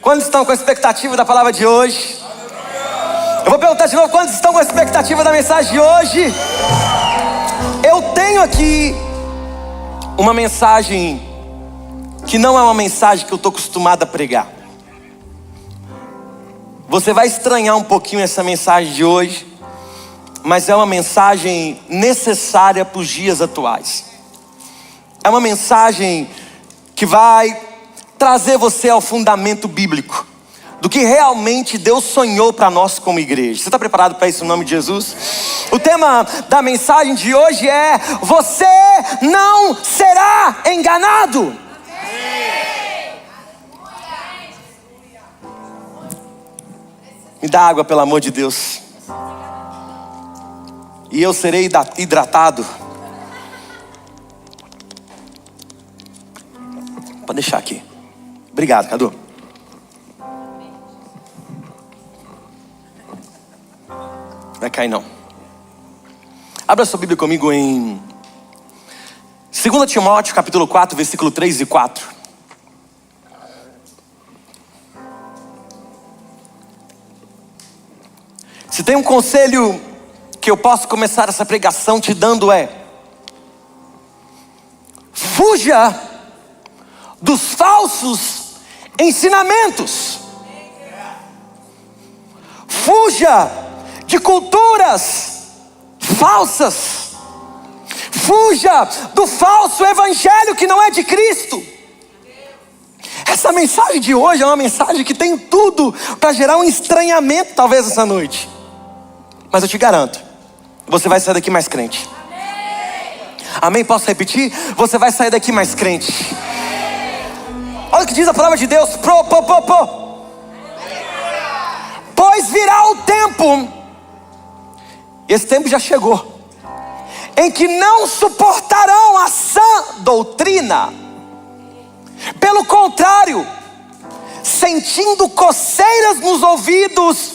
Quantos estão com a expectativa da palavra de hoje? Eu vou perguntar de novo, quantos estão com a expectativa da mensagem de hoje? Eu tenho aqui uma mensagem que não é uma mensagem que eu estou acostumado a pregar. Você vai estranhar um pouquinho essa mensagem de hoje, mas é uma mensagem necessária para os dias atuais. É uma mensagem que vai trazer você ao fundamento bíblico do que realmente Deus sonhou para nós como igreja. Você está preparado para isso, no nome de Jesus? O tema da mensagem de hoje é: você não será enganado. Me dá água, pelo amor de Deus. E eu serei hidratado. Pode deixar aqui. Obrigado, Cadu. Vai cair não. Abra sua Bíblia comigo em 2 Timóteo capítulo 4, versículo 3 e 4. Se tem um conselho que eu posso começar essa pregação te dando é: fuja dos falsos ensinamentos. Fuja de culturas falsas. Fuja do falso evangelho que não é de Cristo. Essa mensagem de hoje é uma mensagem que tem tudo para gerar um estranhamento talvez essa noite. Mas eu te garanto, você vai sair daqui mais crente. Amém? Posso repetir? Você vai sair daqui mais crente. Olha o que diz a palavra de Deus. Pois virá o tempo, esse tempo já chegou, em que não suportarão a sã doutrina. Pelo contrário, sentindo coceiras nos ouvidos,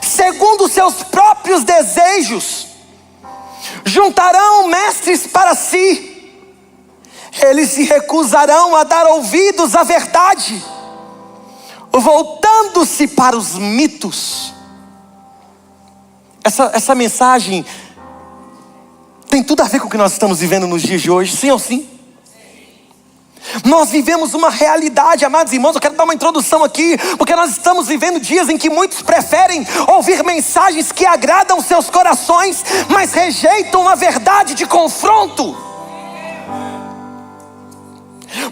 segundo seus próprios desejos, juntarão mestres para si. Eles se recusarão a dar ouvidos à verdade, voltando-se para os mitos. Essa mensagem tem tudo a ver com o que nós estamos vivendo nos dias de hoje, sim ou sim? Nós vivemos uma realidade, amados irmãos. Eu quero dar uma introdução aqui, porque nós estamos vivendo dias em que muitos preferem ouvir mensagens que agradam seus corações, mas rejeitam a verdade de confronto.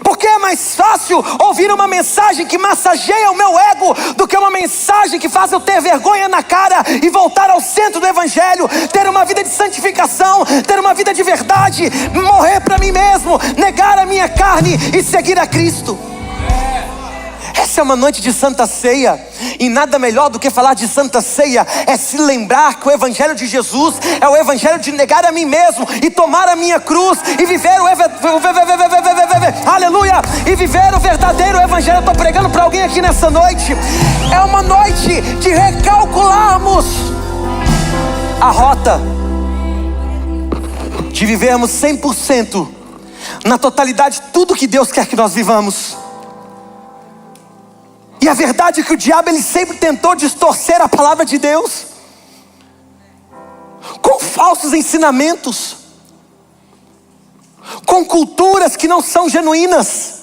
Porque é mais fácil ouvir uma mensagem que massageia o meu ego do que uma mensagem que faz eu ter vergonha na cara e voltar ao centro do evangelho, ter uma vida de santificação, ter uma vida de verdade, morrer para mim mesmo, negar a minha carne e seguir a Cristo. Essa é uma noite de Santa Ceia, e nada melhor do que falar de Santa Ceia é se lembrar que o Evangelho de Jesus é o Evangelho de negar a mim mesmo e tomar a minha cruz e viver aleluia, e viver o verdadeiro Evangelho. Eu estou pregando para alguém aqui nessa noite. É uma noite de recalcularmos a rota, de vivermos 100% na totalidade tudo que Deus quer que nós vivamos. E a verdade é que o diabo, ele sempre tentou distorcer a palavra de Deus com falsos ensinamentos, com culturas que não são genuínas.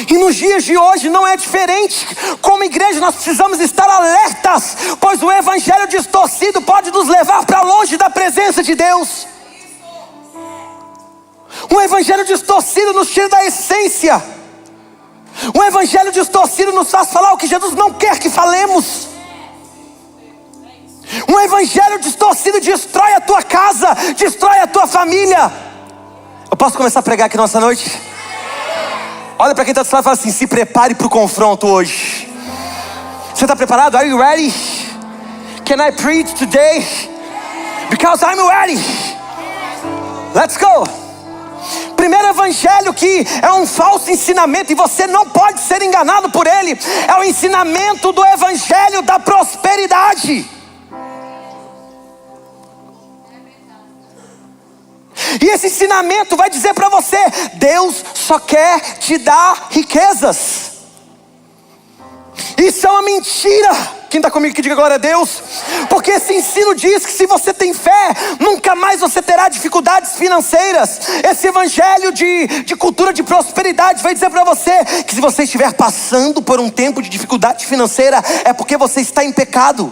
E nos dias de hoje não é diferente. Como igreja nós precisamos estar alertas, pois o evangelho distorcido pode nos levar para longe da presença de Deus. Um evangelho distorcido nos tira da essência. Um evangelho distorcido nos faz falar o que Jesus não quer que falemos. Um evangelho distorcido destrói a tua casa, destrói a tua família. Eu posso começar a pregar aqui nessa noite? Olha para quem está do lado e fala assim: se prepare para o confronto hoje. Você está preparado? Are you ready? Can I preach today? Because I'm ready. Let's go. Primeiro evangelho que é um falso ensinamento, e você não pode ser enganado por ele, é o ensinamento do evangelho da prosperidade. E esse ensinamento vai dizer para você: Deus só quer te dar riquezas. Isso é uma mentira. Quem está comigo que diga glória a Deus? Porque esse ensino diz que se você tem fé, nunca mais você terá dificuldades financeiras. Esse evangelho de cultura de prosperidade vai dizer para você que se você estiver passando por um tempo de dificuldade financeira, é porque você está em pecado.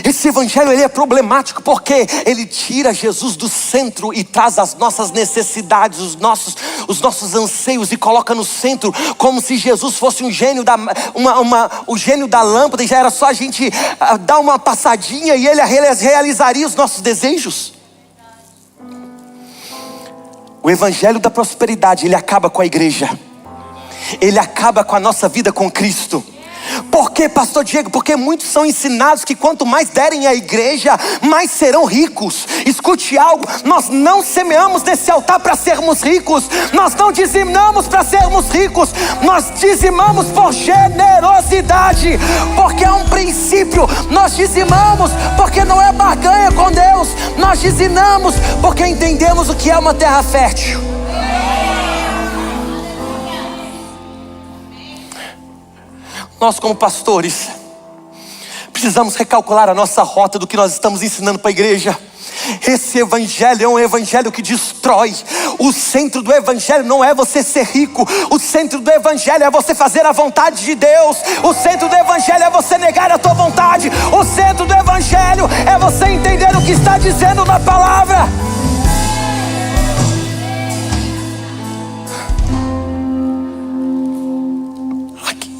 Esse evangelho ele é problemático porque ele tira Jesus do centro e traz as nossas necessidades, os nossos anseios e coloca no centro, como se Jesus fosse um gênio o gênio da lâmpada, e já era só a gente dar uma passadinha e ele realizaria os nossos desejos. O evangelho da prosperidade, ele acaba com a igreja, ele acaba com a nossa vida com Cristo. Por quê, pastor Diego? Porque muitos são ensinados que quanto mais derem à igreja, mais serão ricos. Escute algo, nós não semeamos nesse altar para sermos ricos, nós não dizimamos para sermos ricos, nós dizimamos por generosidade, porque é um princípio. Nós dizimamos porque não é barganha com Deus, nós dizimamos porque entendemos o que é uma terra fértil. Nós como pastores precisamos recalcular a nossa rota do que nós estamos ensinando para a igreja. Esse evangelho é um evangelho que destrói. O centro do evangelho não é você ser rico. O centro do evangelho é você fazer a vontade de Deus. O centro do evangelho é você negar a tua vontade. O centro do evangelho é você entender o que está dizendo na palavra.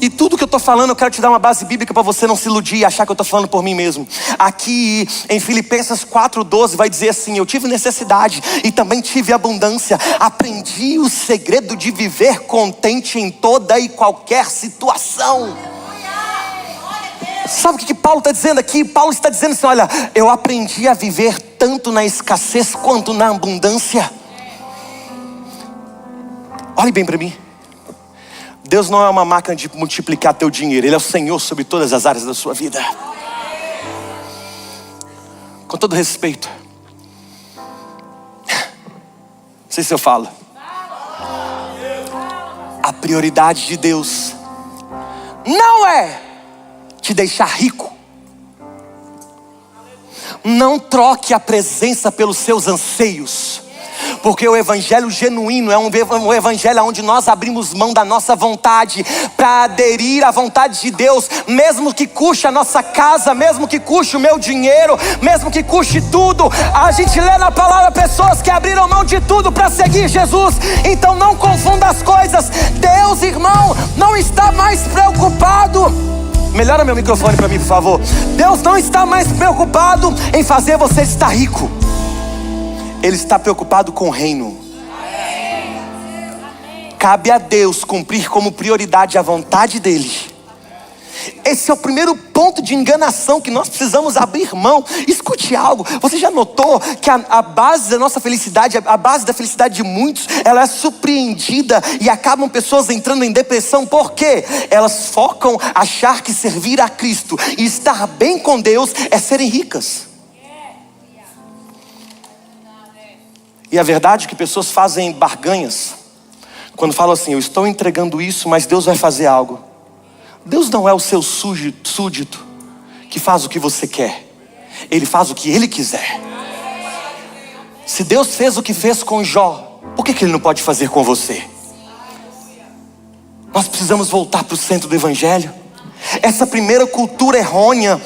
E tudo que eu estou falando, eu quero te dar uma base bíblica para você não se iludir e achar que eu estou falando por mim mesmo. Aqui em Filipenses 4:12 vai dizer assim: eu tive necessidade e também tive abundância. Aprendi o segredo de viver contente em toda e qualquer situação. Sabe o que Paulo está dizendo aqui? Paulo está dizendo assim: olha, eu aprendi a viver tanto na escassez quanto na abundância. Olhe bem para mim. Deus não é uma máquina de multiplicar teu dinheiro. Ele é o Senhor sobre todas as áreas da sua vida. Com todo respeito, não sei se eu falo, a prioridade de Deus não é te deixar rico. Não troque a presença pelos seus anseios. Porque o evangelho genuíno é um evangelho onde nós abrimos mão da nossa vontade para aderir à vontade de Deus, mesmo que custe a nossa casa, mesmo que custe o meu dinheiro, mesmo que custe tudo. A gente lê na palavra pessoas que abriram mão de tudo para seguir Jesus. Então não confunda as coisas. Deus, irmão, não está mais preocupado. Melhora meu microfone para mim, por favor. Deus não está mais preocupado em fazer você estar rico. Ele está preocupado com o reino. Cabe a Deus cumprir como prioridade a vontade dele. Esse é o primeiro ponto de enganação que nós precisamos abrir mão. Escute algo, você já notou que a base da nossa felicidade, a base da felicidade de muitos, ela é surpreendida e acabam pessoas entrando em depressão. Por quê? Elas focam achar que servir a Cristo e estar bem com Deus é serem ricas. E a verdade é que pessoas fazem barganhas quando falam assim: eu estou entregando isso, mas Deus vai fazer algo. Deus não é o seu súdito que faz o que você quer. Ele faz o que Ele quiser. Se Deus fez o que fez com Jó, por que Ele não pode fazer com você? Nós precisamos voltar para o centro do evangelho. Essa primeira cultura errônea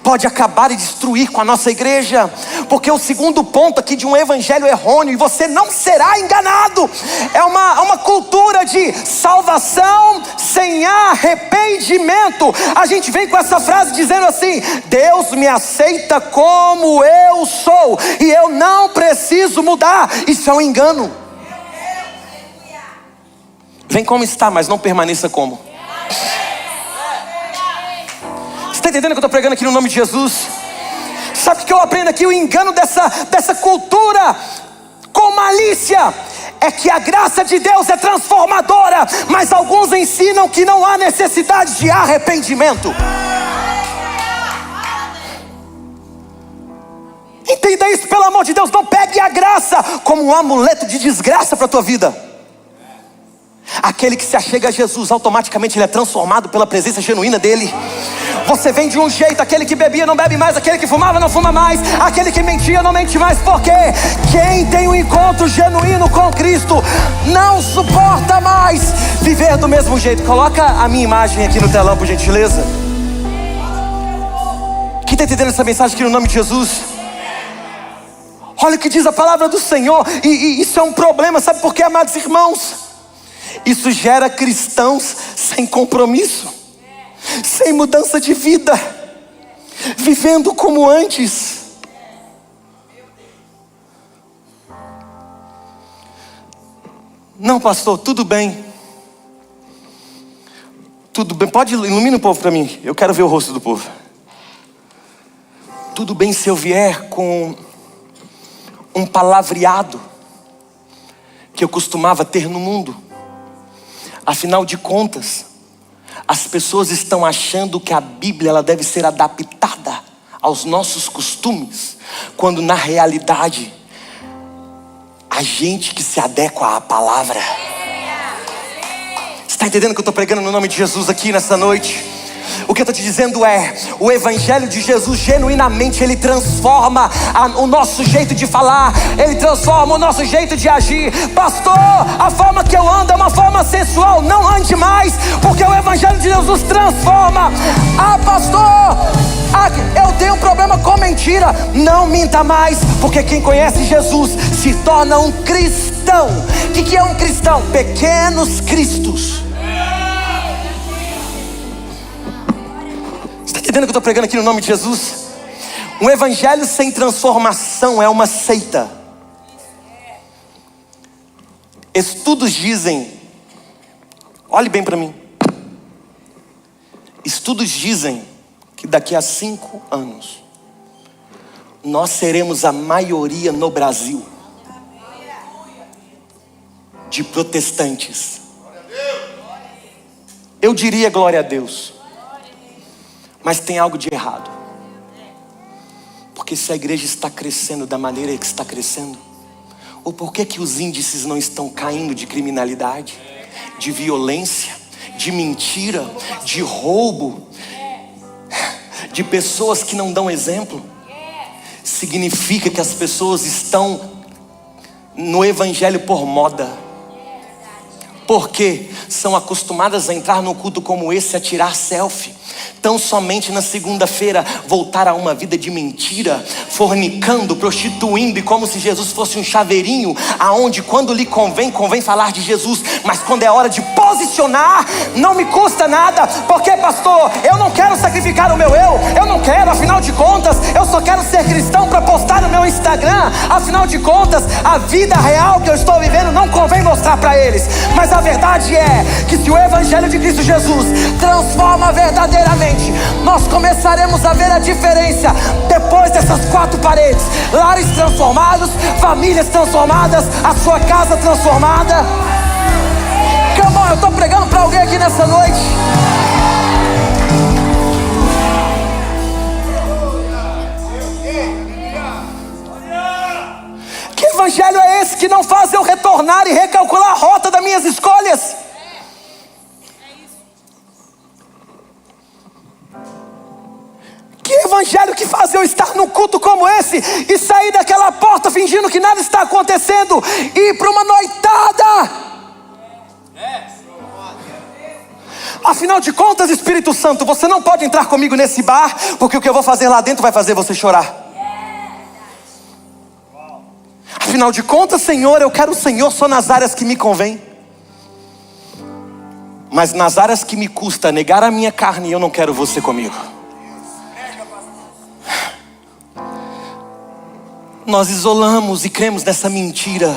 pode acabar e destruir com a nossa igreja. Porque o segundo ponto aqui de um evangelho errôneo, e você não será enganado, é uma cultura de salvação sem arrependimento. A gente vem com essa frase dizendo assim: Deus me aceita como eu sou e eu não preciso mudar. Isso é um engano. Vem como está, mas não permaneça como. Você está entendendo o que eu estou pregando aqui no nome de Jesus? Sabe o que eu aprendo aqui? O engano dessa cultura com malícia é que a graça de Deus é transformadora, mas alguns ensinam que não há necessidade de arrependimento. Entenda isso, pelo amor de Deus. Não pegue a graça como um amuleto de desgraça para a tua vida. Aquele que se achega a Jesus, automaticamente ele é transformado pela presença genuína dele. Você vem de um jeito, aquele que bebia não bebe mais, aquele que fumava não fuma mais, aquele que mentia não mente mais, porque quem tem um encontro genuíno com Cristo não suporta mais viver do mesmo jeito. Coloca a minha imagem aqui no telão, por gentileza. Quem está entendendo essa mensagem aqui no nome de Jesus? Olha o que diz a palavra do Senhor, e isso é um problema, sabe por quê, amados irmãos? Isso gera cristãos sem compromisso, sem mudança de vida, vivendo como antes. Não, pastor, tudo bem. Tudo bem, pode iluminar o povo para mim, eu quero ver o rosto do povo. Tudo bem se eu vier com um palavreado que eu costumava ter no mundo. Afinal de contas, as pessoas estão achando que a Bíblia ela deve ser adaptada aos nossos costumes, quando na realidade a gente que se adequa à palavra. Você está entendendo o que eu estou pregando no nome de Jesus aqui nessa noite? O que eu estou te dizendo é, o Evangelho de Jesus genuinamente ele transforma o nosso jeito de falar, ele transforma o nosso jeito de agir. Pastor, a forma que eu ando é uma forma sensual, não ande mais, porque o Evangelho de Jesus transforma. Ah, pastor, eu tenho um problema com mentira. Não minta mais, porque quem conhece Jesus se torna um cristão. O que é um cristão? Pequenos cristos. Entendendo o que eu estou pregando aqui no nome de Jesus? Um evangelho sem transformação é uma seita. Estudos dizem, olhe bem para mim, estudos dizem que daqui a 5 anos nós seremos a maioria no Brasil de protestantes. Eu diria glória a Deus. Mas tem algo de errado. Porque se a igreja está crescendo da maneira que está crescendo, ou por que os índices não estão caindo de criminalidade, de violência, de mentira, de roubo, de pessoas que não dão exemplo? Significa que as pessoas estão no evangelho por moda. Porque são acostumadas a entrar num culto como esse, a tirar selfie. Tão somente na segunda-feira voltar a uma vida de mentira, fornicando, prostituindo, e como se Jesus fosse um chaveirinho, aonde quando lhe convém falar de Jesus, mas quando é hora de posicionar, não me custa nada. Porque, pastor, eu não quero sacrificar o meu eu não quero, afinal de contas, eu só quero ser cristão para postar no meu Instagram. Afinal de contas, a vida real que eu estou vivendo não convém mostrar para eles. Mas a verdade é que se o Evangelho de Cristo Jesus transforma verdadeiramente, nós começaremos a ver a diferença depois dessas 4 paredes. Lares transformados, famílias transformadas, a sua casa transformada. Come on, eu estou pregando para alguém aqui nessa noite. Que evangelho é esse que não faz eu retornar e recalcular a rota das minhas escolhas? Que evangelho que faz eu estar num culto como esse e sair daquela porta fingindo que nada está acontecendo e ir para uma noitada? Afinal de contas, Espírito Santo, você não pode entrar comigo nesse bar, porque o que eu vou fazer lá dentro vai fazer você chorar. Afinal de contas, Senhor, eu quero o Senhor só nas áreas que me convém. Mas nas áreas que me custa negar a minha carne, eu não quero você comigo. Nós isolamos e cremos nessa mentira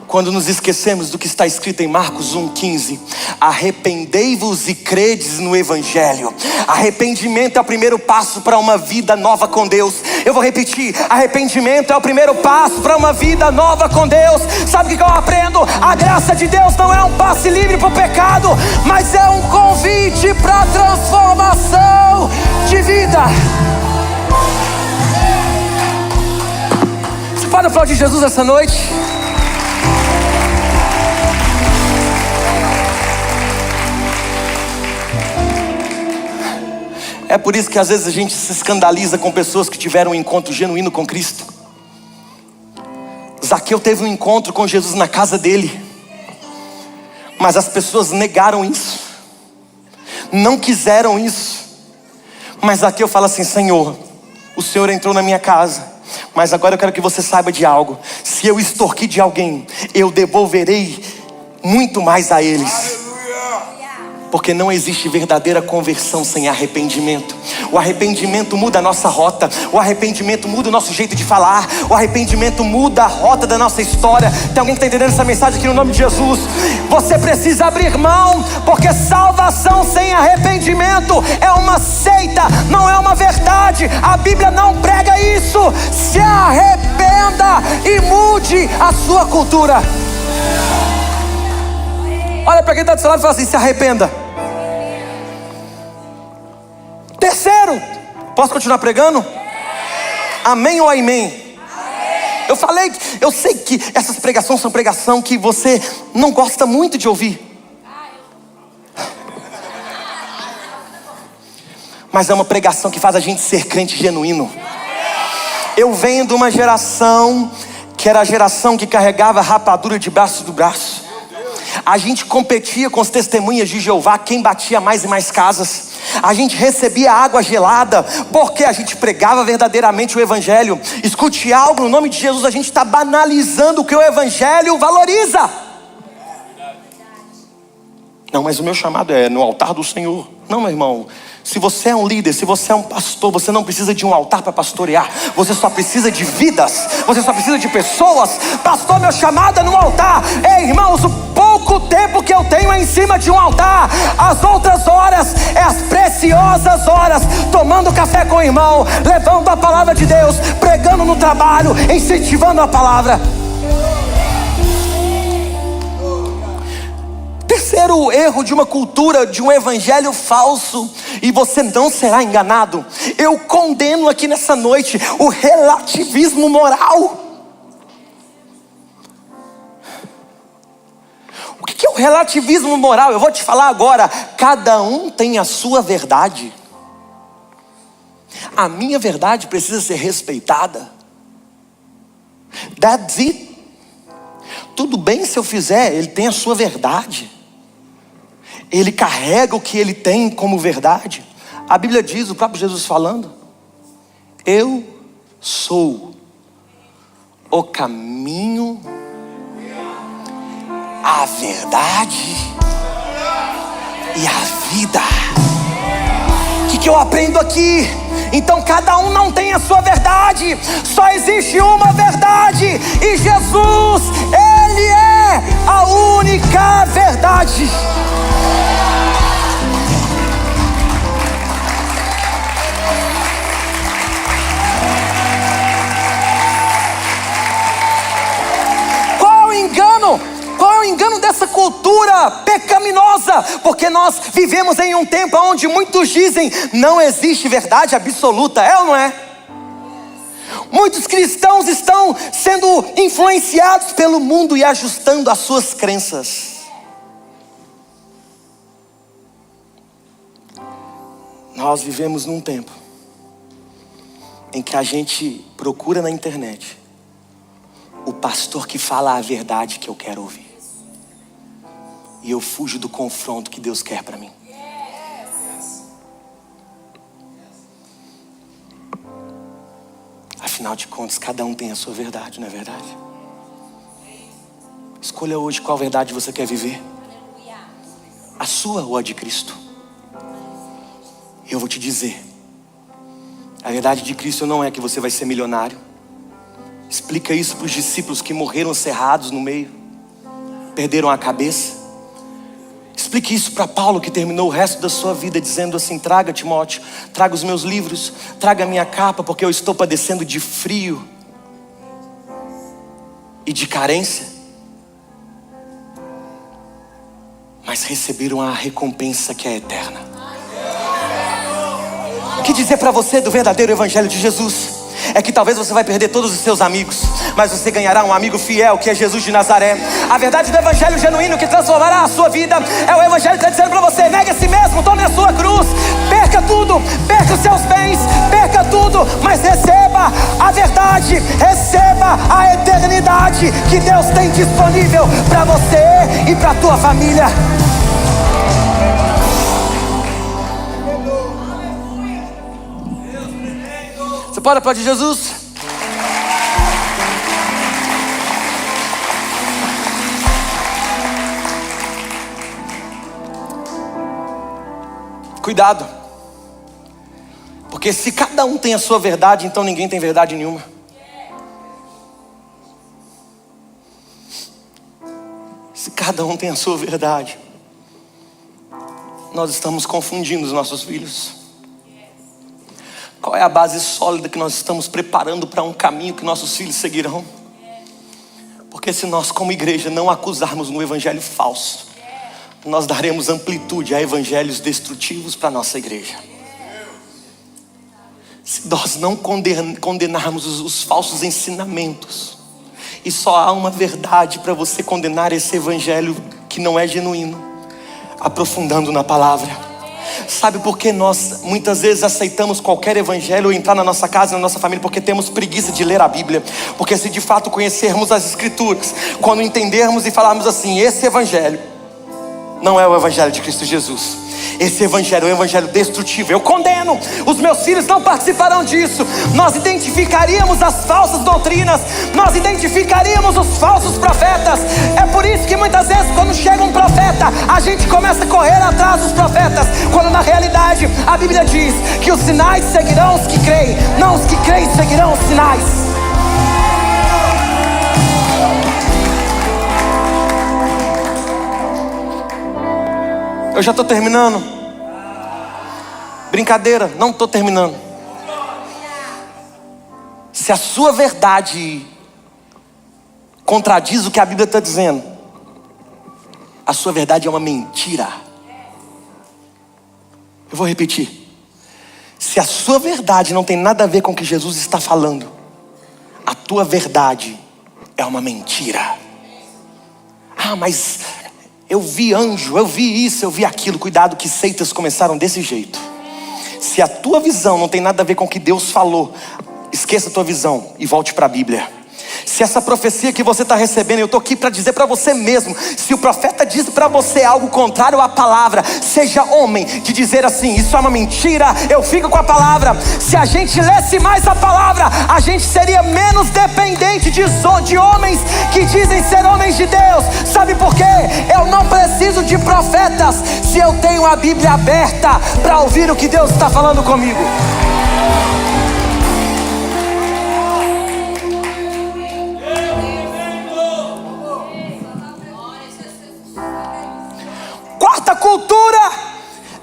quando nos esquecemos do que está escrito em Marcos 1,15. Arrependei-vos e credes no Evangelho. Arrependimento é o primeiro passo para uma vida nova com Deus. Eu vou repetir, arrependimento é o primeiro passo para uma vida nova com Deus. Sabe o que eu aprendo? A graça de Deus não é um passe livre para o pecado, mas é um convite para a transformação de vida. Você pode aplaudir Jesus essa noite? É por isso que às vezes a gente se escandaliza com pessoas que tiveram um encontro genuíno com Cristo. Zaqueu teve um encontro com Jesus na casa dele, mas as pessoas negaram isso, não quiseram isso. Mas Zaqueu fala assim: Senhor, o Senhor entrou na minha casa, mas agora eu quero que você saiba de algo. Se eu extorquir de alguém, eu devolverei muito mais a eles. Porque não existe verdadeira conversão sem arrependimento. O arrependimento muda a nossa rota. O arrependimento muda o nosso jeito de falar. O arrependimento muda a rota da nossa história. Tem alguém que está entendendo essa mensagem aqui no nome de Jesus? Você precisa abrir mão, porque salvação sem arrependimento é uma seita, não é uma verdade. A Bíblia não prega isso. Se arrependa e mude a sua cultura. Olha para quem está do seu lado e fala assim: se arrependa. Terceiro, posso continuar pregando? Amém ou amém? Eu sei que essas pregações são pregação que você não gosta muito de ouvir, mas é uma pregação que faz a gente ser crente genuíno. Eu venho de uma geração que era a geração que carregava rapadura debaixo do braço. A gente competia com as testemunhas de Jeová, quem batia mais e mais casas. A gente recebia água gelada, porque a gente pregava verdadeiramente o Evangelho. Escute algo, no nome de Jesus, a gente está banalizando o que o Evangelho valoriza. Não, mas o meu chamado é no altar do Senhor. Não, meu irmão, se você é um líder, se você é um pastor, você não precisa de um altar para pastorear. Você só precisa de vidas, você só precisa de pessoas. Pastor, meu chamado é no altar. Ei, irmãos, o pouco tempo que eu tenho é em cima de um altar. As outras horas é as preciosas horas, tomando café com o irmão, levando a palavra de Deus, pregando no trabalho, incentivando a palavra. Terceiro erro de uma cultura, de um evangelho falso, e você não será enganado. Eu condeno aqui nessa noite o relativismo moral. O que é o relativismo moral? Eu vou te falar agora. Cada um tem a sua verdade. A minha verdade precisa ser respeitada. That's it. Tudo bem se eu fizer, ele tem a sua verdade. Ele carrega o que ele tem como verdade. A Bíblia diz, o próprio Jesus falando: eu sou o caminho, a verdade e a vida. O que eu aprendo aqui? Então cada um não tem a sua verdade, só existe uma verdade, e Jesus, Ele é a única verdade. Qual é o engano? Qual é o engano dessa cultura pecaminosa? Porque nós vivemos em um tempo onde muitos dizem: não existe verdade absoluta. É ou não é? Muitos cristãos estão sendo influenciados pelo mundo e ajustando as suas crenças. Nós vivemos num tempo em que a gente procura na internet o pastor que fala a verdade que eu quero ouvir, e eu fujo do confronto que Deus quer para mim. Afinal de contas, cada um tem a sua verdade, não é verdade? Escolha hoje qual verdade você quer viver, a sua ou a de Cristo. Eu vou te dizer, a verdade de Cristo não é que você vai ser milionário. Explica isso para os discípulos que morreram cerrados no meio, perderam a cabeça. Explique isso para Paulo, que terminou o resto da sua vida dizendo assim: traga, Timóteo, traga os meus livros, traga a minha capa, porque eu estou padecendo de frio e de carência. Mas receberam a recompensa que é eterna. O que dizer para você do verdadeiro evangelho de Jesus? É que talvez você vai perder todos os seus amigos, mas você ganhará um amigo fiel, que é Jesus de Nazaré. A verdade do evangelho genuíno que transformará a sua vida é o evangelho que está dizendo para você: negue a si mesmo, tome a sua cruz, perca tudo, tudo, perca os seus bens, perca tudo, mas receba a verdade, receba a eternidade que Deus tem disponível para você e para a tua família. Você pode aplaudir Jesus? Cuidado, porque se cada um tem a sua verdade, então ninguém tem verdade nenhuma. Se cada um tem a sua verdade, nós estamos confundindo os nossos filhos. Qual é a base sólida que nós estamos preparando para um caminho que nossos filhos seguirão? Porque se nós como igreja não acusarmos um evangelho falso, nós daremos amplitude a evangelhos destrutivos para a nossa igreja. Se nós não condenarmos os falsos ensinamentos, e só há uma verdade para você condenar esse evangelho que não é genuíno, aprofundando na palavra. Sabe por que nós muitas vezes aceitamos qualquer evangelho ou entrar na nossa casa, na nossa família? Porque temos preguiça de ler a Bíblia. Porque se de fato conhecermos as Escrituras, quando entendermos e falarmos assim, esse evangelho não é o evangelho de Cristo Jesus, esse evangelho é um evangelho destrutivo, eu condeno, os meus filhos não participarão disso. Nós identificaríamos as falsas doutrinas, nós identificaríamos os falsos profetas. É por isso que muitas vezes quando chega um profeta, a gente começa a correr atrás dos profetas, quando na realidade a Bíblia diz que os sinais seguirão os que creem, não os que creem seguirão os sinais. Eu já estou terminando. Brincadeira, não estou terminando. Se a sua verdade contradiz o que a Bíblia está dizendo, a sua verdade é uma mentira. Eu vou repetir. Se a sua verdade não tem nada a ver com o que Jesus está falando, a tua verdade é uma mentira. Ah, mas eu vi anjo, eu vi isso, eu vi aquilo. Cuidado que seitas começaram desse jeito. Se a tua visão não tem nada a ver com o que Deus falou, esqueça a tua visão e volte para a Bíblia. Se essa profecia que você está recebendo, eu estou aqui para dizer para você mesmo, se o profeta diz para você algo contrário à palavra, seja homem de dizer assim, isso é uma mentira, eu fico com a palavra. Se a gente lesse mais a palavra, a gente seria menos dependente de homens que dizem ser homens de Deus. Sabe por quê? Eu não preciso de profetas se eu tenho a Bíblia aberta para ouvir o que Deus está falando comigo. Cultura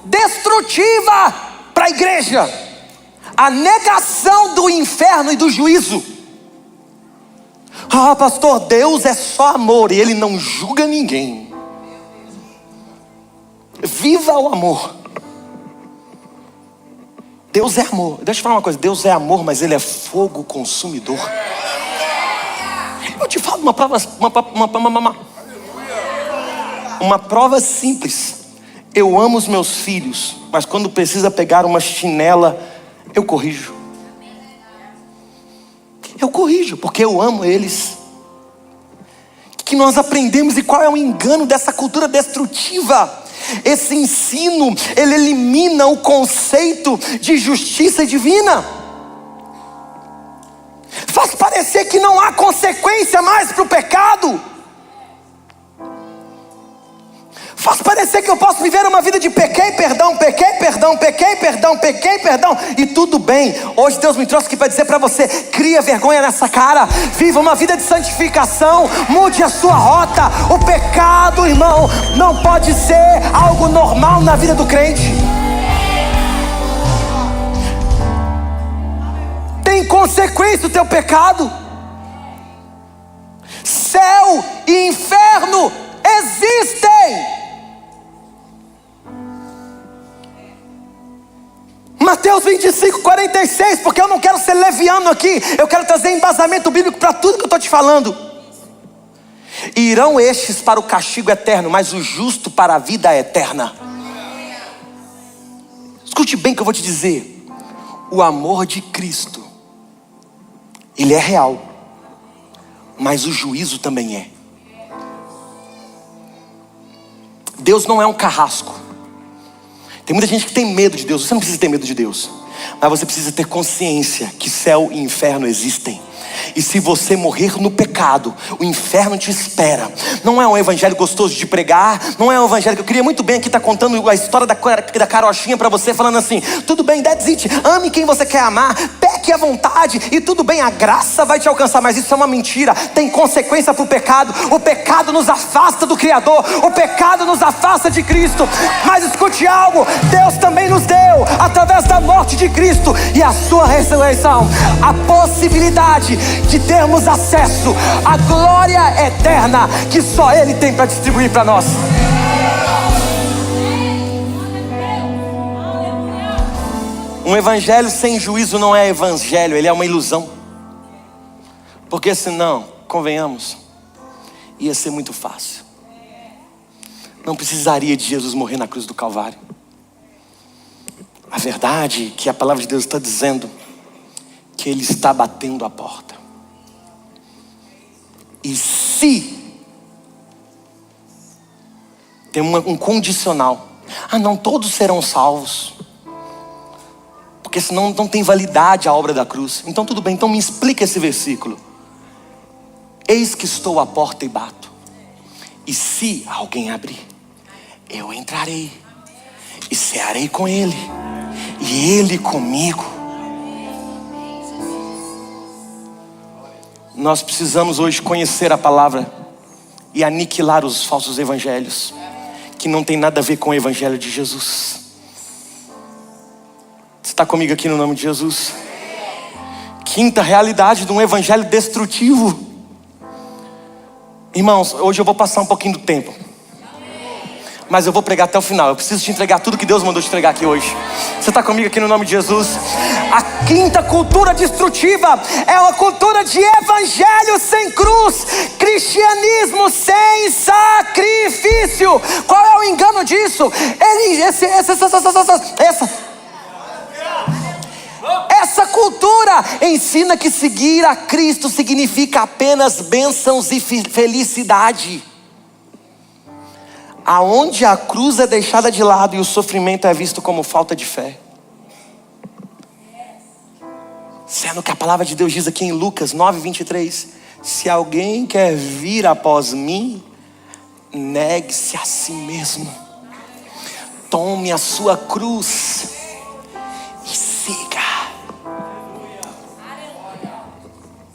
destrutiva para a igreja: a negação do inferno e do juízo. Ah, pastor, Deus é só amor e Ele não julga ninguém. Viva o amor. Deus é amor. Deixa eu falar uma coisa, Deus é amor, mas Ele é fogo consumidor. Eu te falo uma prova simples. Eu amo os meus filhos, mas quando precisa pegar uma chinela, eu corrijo. Eu corrijo, porque eu amo eles. Que nós aprendemos, e qual é o engano dessa cultura destrutiva? Esse ensino, ele elimina o conceito de justiça divina. Faz parecer que não há consequência mais para o pecado. Faz parecer que eu posso viver uma vida de pequei, perdão, e tudo bem. Hoje Deus me trouxe aqui para dizer para você, cria vergonha nessa cara, viva uma vida de santificação, mude a sua rota. O pecado, irmão, não pode ser algo normal na vida do crente. Tem consequência o teu pecado. Céu e inferno existem. Mateus 25:46, porque eu não quero ser leviano aqui, eu quero trazer embasamento bíblico para tudo que eu estou te falando. Irão estes para o castigo eterno, mas o justo para a vida eterna. Escute bem o que eu vou te dizer. O amor de Cristo, ele é real, mas o juízo também é. Deus não é um carrasco. Tem muita gente que tem medo de Deus. Você não precisa ter medo de Deus, mas você precisa ter consciência que céu e inferno existem. E se você morrer no pecado, o inferno te espera. Não é um evangelho gostoso de pregar. Não é um evangelho que eu queria muito bem aqui estar contando a história da carochinha para você, falando assim: tudo bem, that's it, ame quem você quer amar, peque à vontade e tudo bem, a graça vai te alcançar. Mas isso é uma mentira. Tem consequência para o pecado. O pecado nos afasta do Criador. O pecado nos afasta de Cristo. Mas escute algo, Deus também nos deu, através da morte de Cristo e a sua ressurreição, a possibilidade de termos acesso à glória eterna que só Ele tem para distribuir para nós. Um evangelho sem juízo não é evangelho, ele é uma ilusão. Porque senão, convenhamos, ia ser muito fácil. Não precisaria de Jesus morrer na cruz do Calvário. A verdade é que a palavra de Deus está dizendo que Ele está batendo a porta. E se tem um condicional: não todos serão salvos, porque senão não tem validade a obra da cruz. Então tudo bem, então me explica esse versículo. Eis que estou à porta e bato, e se alguém abrir, eu entrarei e cearei com ele e ele comigo. Nós precisamos hoje conhecer a palavra e aniquilar os falsos evangelhos, que não tem nada a ver com o evangelho de Jesus. Você está comigo aqui no nome de Jesus? Quinta realidade de um evangelho destrutivo. Irmãos, hoje eu vou passar um pouquinho do tempo, mas eu vou pregar até o final. Eu preciso te entregar tudo que Deus mandou te entregar aqui hoje. Você está comigo aqui no nome de Jesus? A quinta cultura destrutiva é uma cultura de evangelho sem cruz, cristianismo sem sacrifício. Qual é o engano disso? Essa cultura ensina que seguir a Cristo significa apenas bênçãos e felicidade. Aonde a cruz é deixada de lado e o sofrimento é visto como falta de fé. Sendo que a palavra de Deus diz aqui em Lucas 9:23: se alguém quer vir após mim, negue-se a si mesmo, tome a sua cruz e siga.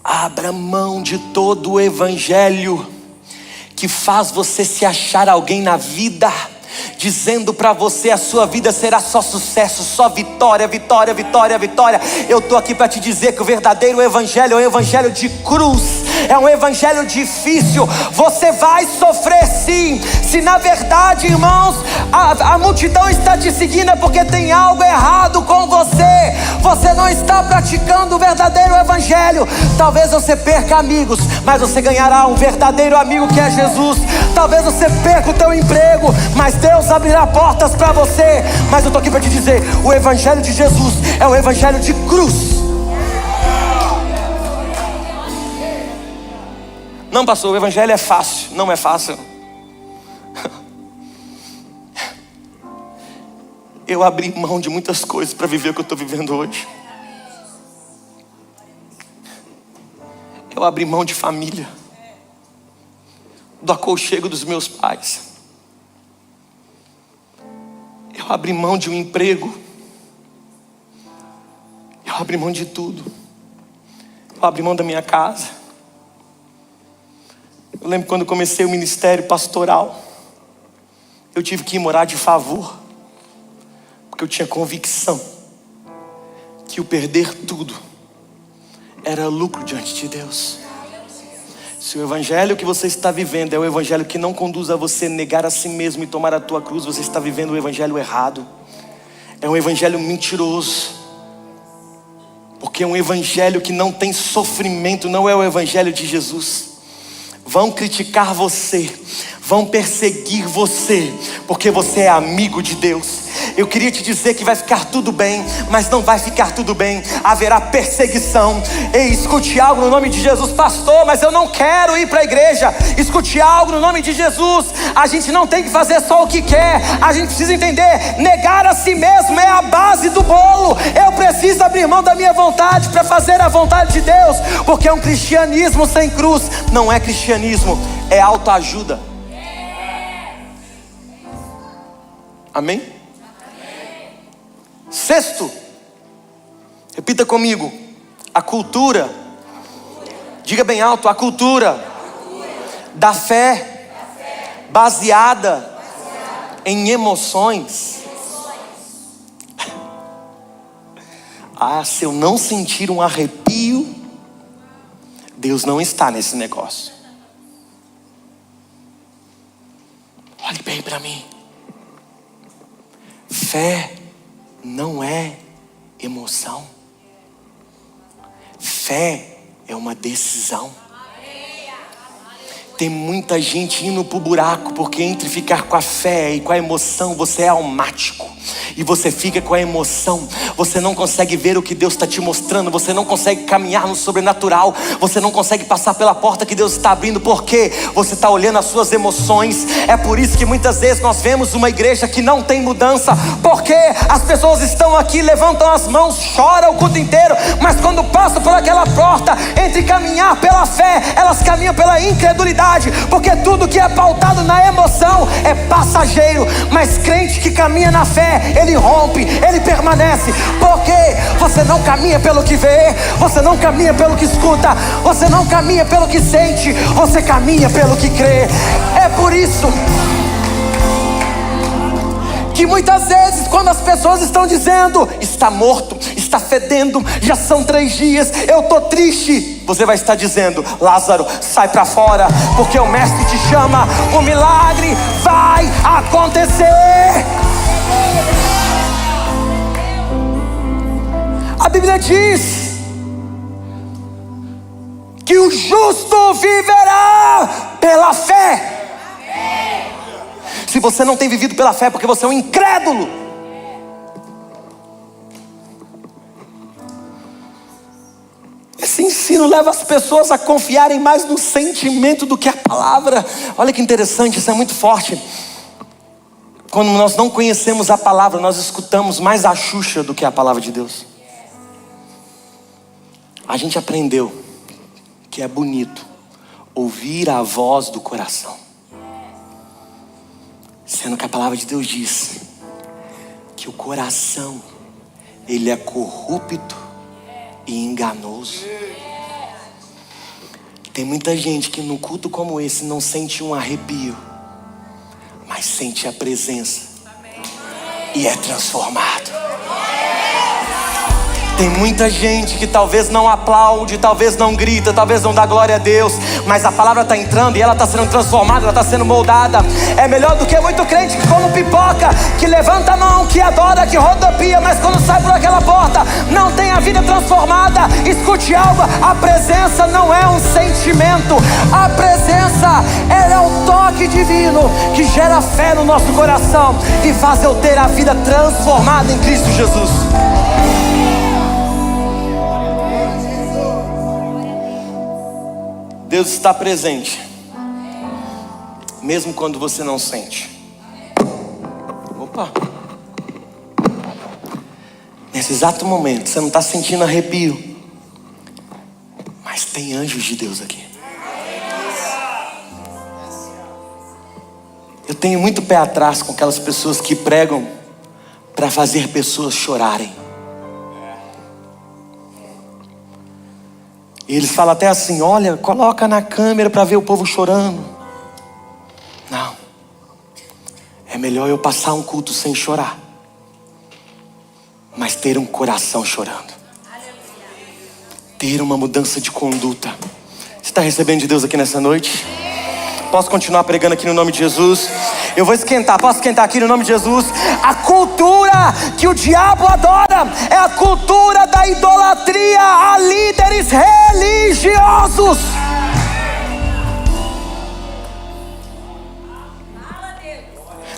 Abra mão de todo o evangelho que faz você se achar alguém na vida, dizendo para você a sua vida será só sucesso, só vitória, vitória, vitória, vitória. Eu estou aqui para te dizer que o verdadeiro evangelho é um evangelho de cruz, é um evangelho difícil. Você vai sofrer sim. Se na verdade, irmãos, a multidão está te seguindo, é porque tem algo errado com você. Você não está praticando o verdadeiro evangelho. Talvez você perca amigos, mas você ganhará um verdadeiro amigo que é Jesus. Talvez você perca o teu emprego, mas Deus abrirá portas para você. Mas eu estou aqui para te dizer, o evangelho de Jesus é o evangelho de cruz. Não, pastor, o evangelho é fácil. Não é fácil. Eu abri mão de muitas coisas para viver o que eu estou vivendo hoje. Eu abri mão de família, do aconchego dos meus pais. Eu abri mão de um emprego. Eu abri mão de tudo. Eu abri mão da minha casa. Eu lembro quando comecei o ministério pastoral, eu tive que ir morar de favor, porque eu tinha convicção que o perder tudo era lucro diante de Deus. Se o evangelho que você está vivendo é o evangelho que não conduz a você negar a si mesmo e tomar a tua cruz, você está vivendo o evangelho errado. É um evangelho mentiroso, porque é um evangelho que não tem sofrimento, não é o evangelho de Jesus. Vão criticar você, vão perseguir você, porque você é amigo de Deus. Eu queria te dizer que vai ficar tudo bem, mas não vai ficar tudo bem. Haverá perseguição. Ei, escute algo no nome de Jesus. Pastor, mas eu não quero ir para a igreja. Escute algo no nome de Jesus. A gente não tem que fazer só o que quer. A gente precisa entender, negar a si mesmo é a base do bolo. Eu preciso abrir mão da minha vontade para fazer a vontade de Deus, porque um cristianismo sem cruz não é cristianismo, é autoajuda. Amém? Sexto, repita comigo, a cultura, diga bem alto, a cultura da fé baseada em emoções. Se eu não sentir um arrepio, Deus não está nesse negócio. Olhe bem para mim. Fé não é emoção. Fé é uma decisão. Tem muita gente indo pro buraco, porque entre ficar com a fé e com a emoção, você é almático. E você fica com a emoção, você não consegue ver o que Deus está te mostrando, você não consegue caminhar no sobrenatural, você não consegue passar pela porta que Deus está abrindo, porque você está olhando as suas emoções. É por isso que muitas vezes nós vemos uma igreja que não tem mudança, porque as pessoas estão aqui, levantam as mãos, choram o culto inteiro, mas quando passam por aquela porta, entre caminhar pela fé, elas caminham pela incredulidade, porque tudo que é pautado na emoção é passageiro, mas crente que caminha na fé, ele rompe, ele permanece, porque você não caminha pelo que vê, você não caminha pelo que escuta, você não caminha pelo que sente, você caminha pelo que crê. É por isso que muitas vezes, quando as pessoas estão dizendo, está morto, está fedendo, já são 3 dias, eu estou triste, você vai estar dizendo, Lázaro, sai para fora, porque o mestre te chama, o milagre vai acontecer. A Bíblia diz que o justo viverá pela fé. Se você não tem vivido pela fé, é porque você é um incrédulo. Esse ensino leva as pessoas a confiarem mais no sentimento do que a palavra. Olha que interessante, isso é muito forte. Quando nós não conhecemos a palavra, nós escutamos mais a Xuxa do que a palavra de Deus. A gente aprendeu que é bonito ouvir a voz do coração, sendo que a palavra de Deus diz que o coração, ele é corrupto e enganoso. Tem muita gente que no culto como esse não sente um arrepio, mas sente a presença e é transformado. Tem muita gente que talvez não aplaude, talvez não grita, talvez não dá glória a Deus, mas a palavra está entrando e ela está sendo transformada, ela está sendo moldada. É melhor do que muito crente que come pipoca, que levanta a mão, que adora, que rodopia, mas quando sai por aquela porta, não tem a vida transformada. Escute algo, a presença não é um sentimento, a presença, ela é o toque divino que gera fé no nosso coração e faz eu ter a vida transformada em Cristo Jesus. Deus está presente, mesmo quando você não sente. Opa! Nesse exato momento, você não está sentindo arrepio, mas tem anjos de Deus aqui. Eu tenho muito pé atrás com aquelas pessoas que pregam para fazer pessoas chorarem. E eles falam até assim, olha, coloca na câmera para ver o povo chorando. Não. É melhor eu passar um culto sem chorar, mas ter um coração chorando. Ter uma mudança de conduta. Você está recebendo de Deus aqui nessa noite? Posso continuar pregando aqui no nome de Jesus? Eu vou esquentar, posso esquentar aqui no nome de Jesus? A cultura que o diabo adora é a cultura da idolatria a líderes religiosos.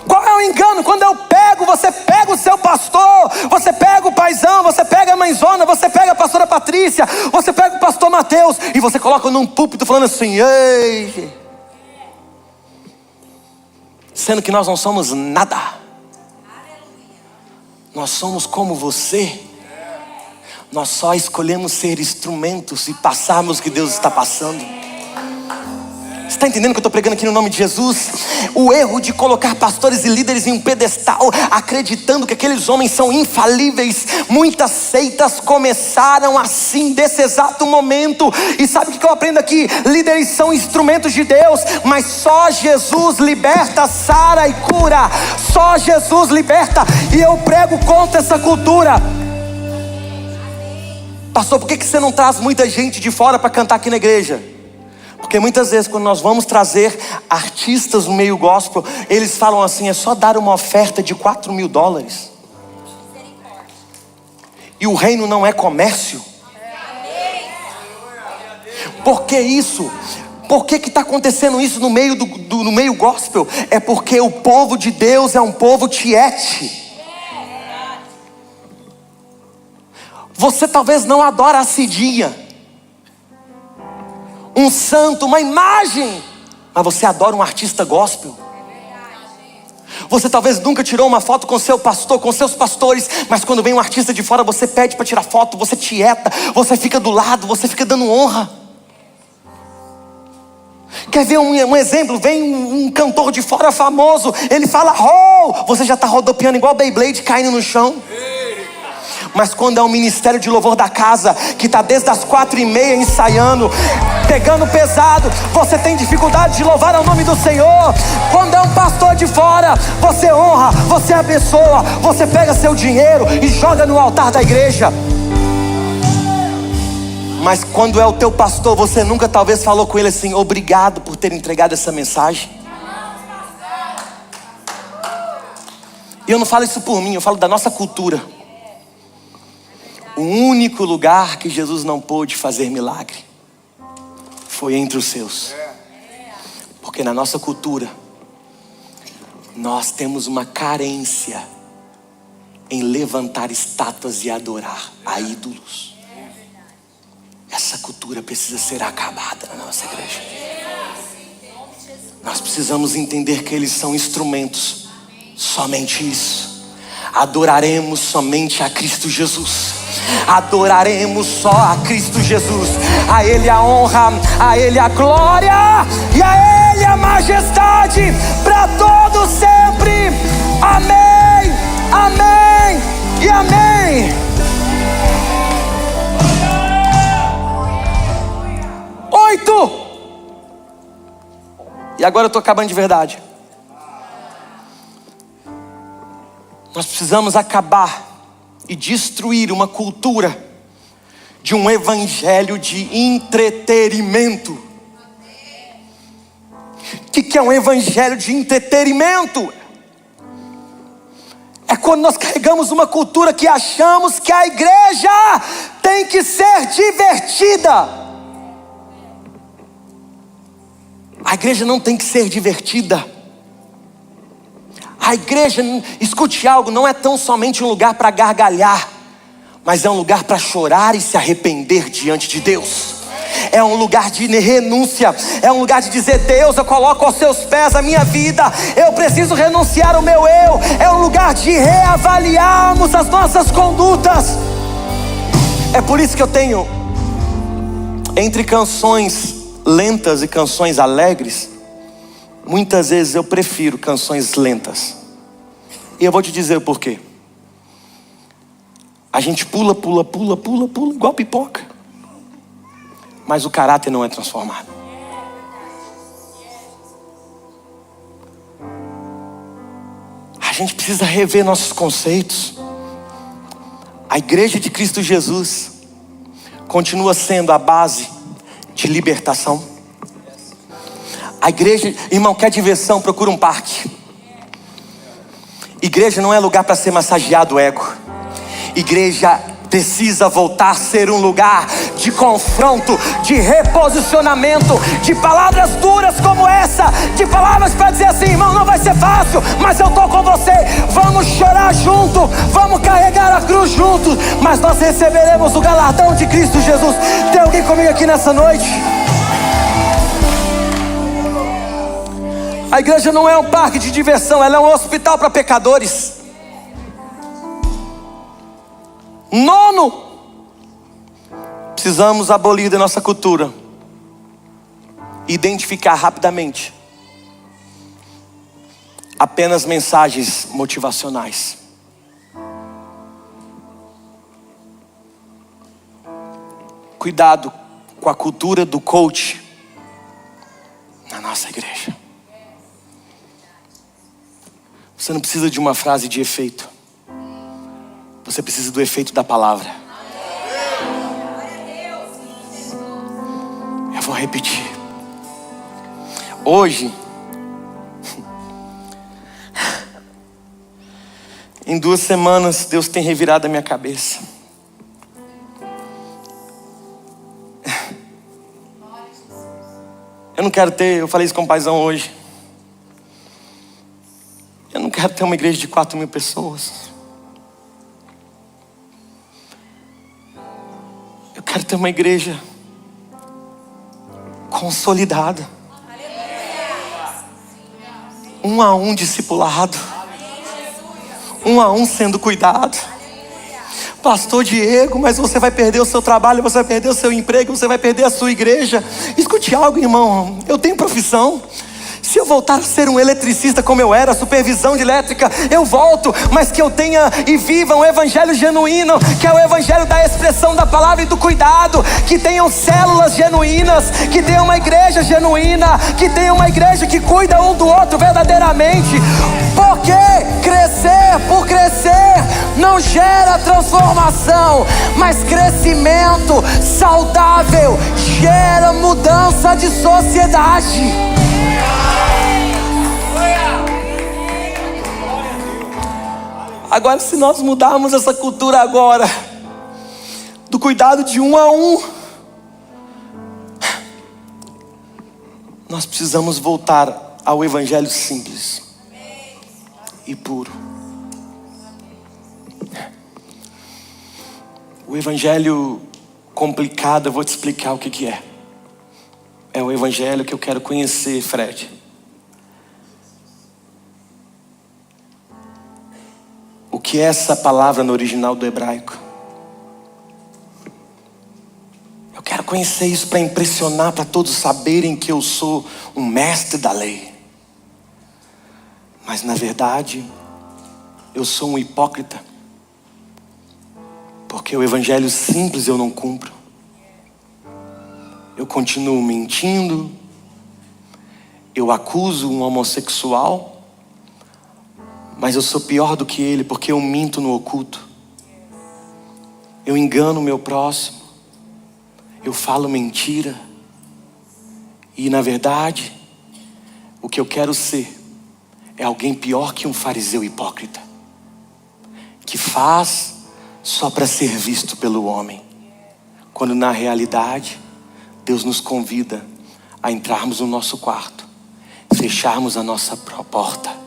Qual é o engano? Quando eu pego, você pega o seu Mateus, e você coloca num púlpito falando assim, ei, sendo que nós não somos nada. Nós somos como você. Nós só escolhemos ser instrumentos e passarmos o que Deus está passando. Você está entendendo o que eu estou pregando aqui no nome de Jesus? O erro de colocar pastores e líderes em um pedestal, acreditando que aqueles homens são infalíveis. Muitas seitas começaram assim, desse exato momento. E sabe o que eu aprendo aqui? Líderes são instrumentos de Deus, mas só Jesus liberta, sara e cura. Só Jesus liberta. E eu prego contra essa cultura. Pastor, por que você não traz muita gente de fora para cantar aqui na igreja? Porque muitas vezes quando nós vamos trazer artistas no meio gospel, eles falam assim, é só dar uma oferta de $4.000. E o reino não é comércio. Por que isso? Por que está acontecendo isso no meio no meio gospel? É porque o povo de Deus é um povo tiete. Você talvez não adora a Cidinha, um santo, uma imagem, mas você adora um artista gospel. Você talvez nunca tirou uma foto com seu pastor, com seus pastores, mas quando vem um artista de fora, você pede para tirar foto, você tieta, você fica do lado, você fica dando honra. Quer ver um exemplo? Vem um cantor de fora famoso, ele fala, oh! Você já está rodopiando igual Beyblade, caindo no chão. Mas quando é um ministério de louvor da casa, que está desde as 4:30 ensaiando, pegando pesado, você tem dificuldade de louvar ao nome do Senhor. Quando é um pastor de fora, você honra, você abençoa, você pega seu dinheiro e joga no altar da igreja. Mas quando é o teu pastor, você nunca talvez falou com ele assim, obrigado por ter entregado essa mensagem. E eu não falo isso por mim, eu falo da nossa cultura. O único lugar que Jesus não pôde fazer milagre foi entre os seus. Porque na nossa cultura, nós temos uma carência em levantar estátuas e adorar a ídolos. Essa cultura precisa ser acabada na nossa igreja. Nós precisamos entender que eles são instrumentos. Somente isso. Adoraremos somente a Cristo Jesus. Adoraremos só a Cristo Jesus. A Ele a honra, a Ele a glória e a Ele a majestade para todos sempre. Amém, amém e amém. 8. E agora eu estou acabando de verdade. Nós precisamos acabar e destruir uma cultura de um evangelho de entretenimento. O que é um evangelho de entretenimento? É quando nós carregamos uma cultura que achamos que a igreja tem que ser divertida. A igreja não tem que ser divertida. A igreja, escute algo, não é tão somente um lugar para gargalhar, mas é um lugar para chorar e se arrepender diante de Deus. É um lugar de renúncia, é um lugar de dizer, Deus, eu coloco aos seus pés a minha vida, eu preciso renunciar ao meu eu. É um lugar de reavaliarmos as nossas condutas. É por isso que eu tenho, entre canções lentas e canções alegres, muitas vezes eu prefiro canções lentas. E eu vou te dizer o porquê. A gente pula, igual pipoca. Mas o caráter não é transformado. A gente precisa rever nossos conceitos. A igreja de Cristo Jesus continua sendo a base de libertação. A igreja, irmão, quer diversão, procura um parque. Igreja não é lugar para ser massageado o ego. Igreja precisa voltar a ser um lugar de confronto, de reposicionamento, de palavras duras como essa, de palavras para dizer assim, irmão, não vai ser fácil, mas eu estou com você. Vamos chorar chorar junto, vamos carregar a cruz juntos, mas nós receberemos o galardão de Cristo Jesus. Tem alguém comigo aqui nessa noite? A igreja não é um parque de diversão, ela é um hospital para pecadores. Nono, precisamos abolir da nossa cultura, identificar rapidamente apenas mensagens motivacionais. Cuidado com a cultura do coach na nossa igreja. Você não precisa de uma frase de efeito. Você precisa do efeito da palavra. Eu vou repetir. Hoje, em 2 semanas, Deus tem revirado a minha cabeça. Eu não quero ter, eu falei isso com o paizão hoje. Eu não quero ter uma igreja de 4.000 pessoas. Eu quero ter uma igreja consolidada. Um a um discipulado. Um a um sendo cuidado. Pastor Diego, mas você vai perder o seu trabalho, você vai perder o seu emprego, você vai perder a sua igreja. Escute algo, irmão. Eu tenho profissão. Se eu voltar a ser um eletricista como eu era, supervisão de elétrica, eu volto, mas que eu tenha e viva um evangelho genuíno, que é o evangelho da expressão da palavra e do cuidado, que tenham células genuínas, que tenha uma igreja genuína, que tenha uma igreja que cuida um do outro verdadeiramente. Porque crescer por crescer não gera transformação, mas crescimento saudável gera mudança de sociedade. Agora, se nós mudarmos essa cultura agora, do cuidado de um a um, nós precisamos voltar ao evangelho simples e puro. O evangelho complicado, eu vou te explicar o que é. É o evangelho que eu quero conhecer, Fred. O que é essa palavra no original do hebraico? Eu quero conhecer isso para impressionar, para todos saberem que eu sou um mestre da lei. Mas na verdade, eu sou um hipócrita. Porque o evangelho simples eu não cumpro. Eu continuo mentindo. Eu acuso um homossexual. Mas eu sou pior do que ele, porque eu minto no oculto. Eu engano o meu próximo. Eu falo mentira. E na verdade, o que eu quero ser é alguém pior que um fariseu hipócrita, que faz só para ser visto pelo homem, quando na realidade Deus nos convida a entrarmos no nosso quarto, fecharmos a nossa porta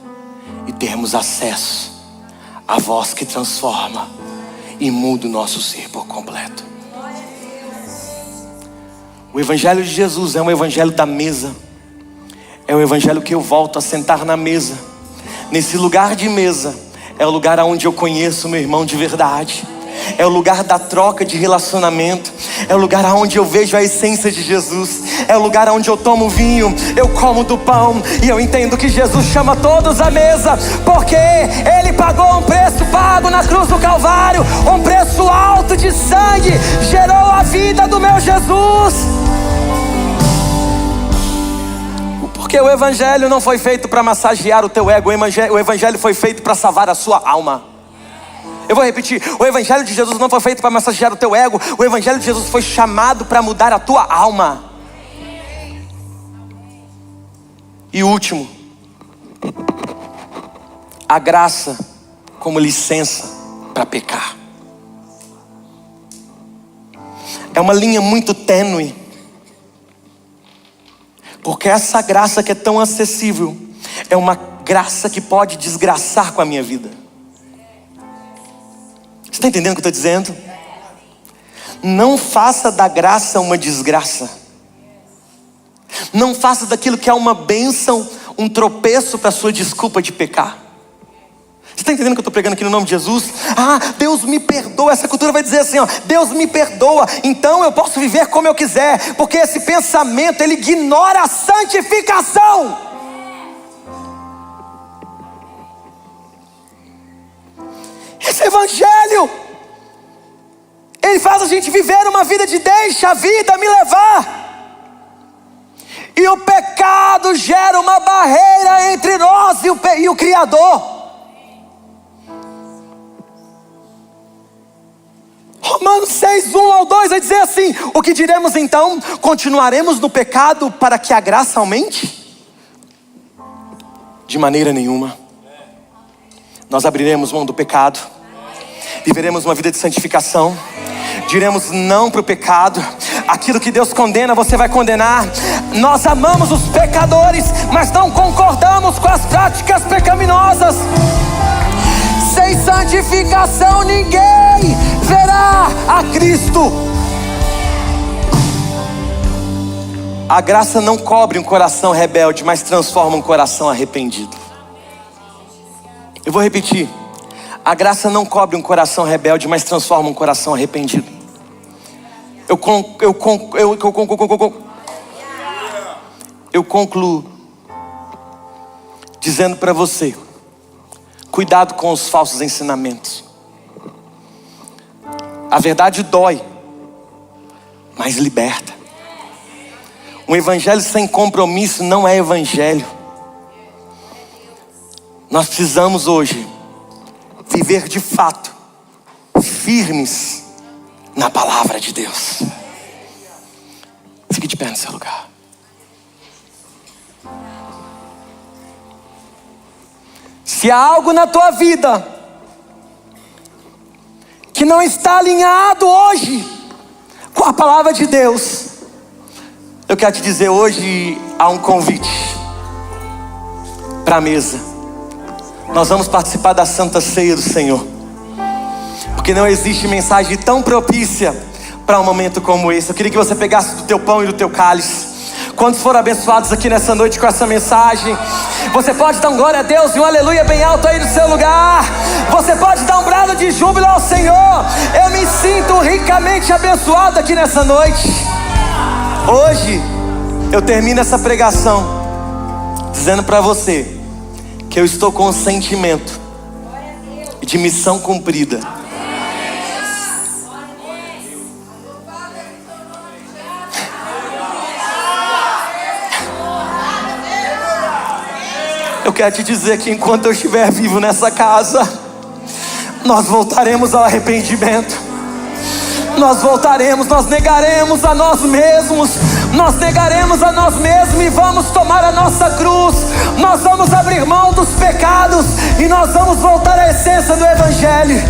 e termos acesso à voz que transforma e muda o nosso ser por completo. O evangelho de Jesus é um evangelho da mesa. É o evangelho que eu volto a sentar na mesa. Nesse lugar de mesa é o lugar onde eu conheço meu irmão de verdade. É o lugar da troca de relacionamento. É o lugar onde eu vejo a essência de Jesus. É o lugar onde eu tomo vinho, eu como do pão, e eu entendo que Jesus chama todos à mesa, porque Ele pagou um preço pago na cruz do Calvário. Um preço alto de sangue gerou a vida do meu Jesus. Porque o evangelho não foi feito para massagear o teu ego. O evangelho foi feito para salvar a sua alma. Eu vou repetir, o evangelho de Jesus não foi feito para massagear o teu ego. O evangelho de Jesus foi chamado para mudar a tua alma. E último, a graça como licença para pecar. É uma linha muito tênue, porque essa graça que é tão acessível é uma graça que pode desgraçar com a minha vida. Você está entendendo o que eu estou dizendo? Não faça da graça uma desgraça. Não faça daquilo que é uma bênção um tropeço para a sua desculpa de pecar. Você está entendendo o que eu estou pregando aqui no nome de Jesus? Ah, Deus me perdoa. Essa cultura vai dizer assim, ó, Deus me perdoa, então eu posso viver como eu quiser. Porque esse pensamento, ele ignora a santificação. Esse evangelho, ele faz a gente viver uma vida de deixa a vida me levar. E o pecado gera uma barreira entre nós e o Criador. Romanos 6, 1 ao 2 vai dizer assim: o que diremos então? Continuaremos no pecado para que a graça aumente? De maneira nenhuma. Nós abriremos mão do pecado, viveremos uma vida de santificação, diremos não para o pecado. Aquilo que Deus condena, você vai condenar. Nós amamos os pecadores, mas não concordamos com as práticas pecaminosas. Sem santificação ninguém verá a Cristo. A graça não cobre um coração rebelde, mas transforma um coração arrependido. Eu vou repetir. A graça não cobre um coração rebelde, mas transforma um coração arrependido. Eu concluo dizendo para você: cuidado com os falsos ensinamentos. A verdade dói, mas liberta. Um evangelho sem compromisso não é evangelho. Nós precisamos hoje viver de fato firmes na palavra de Deus. Fique de pé no seu lugar. Se há algo na tua vida que não está alinhado hoje com a palavra de Deus, eu quero te dizer, hoje há um convite para a mesa. Nós vamos participar da Santa Ceia do Senhor, porque não existe mensagem tão propícia para um momento como esse. Eu queria que você pegasse do teu pão e do teu cálice. Quantos foram abençoados aqui nessa noite com essa mensagem? Você pode dar um glória a Deus e um aleluia bem alto aí no seu lugar. Você pode dar um brado de júbilo ao Senhor. Eu me sinto ricamente abençoado aqui nessa noite. Hoje eu termino essa pregação dizendo para você que eu estou com o sentimento de missão cumprida. Eu quero te dizer que enquanto eu estiver vivo nessa casa, nós voltaremos ao arrependimento. Nós voltaremos, nós negaremos a nós mesmos. Nós negaremos a nós mesmos e vamos tomar a nossa cruz. Nós vamos abrir mão dos pecados e nós vamos voltar à essência do Evangelho.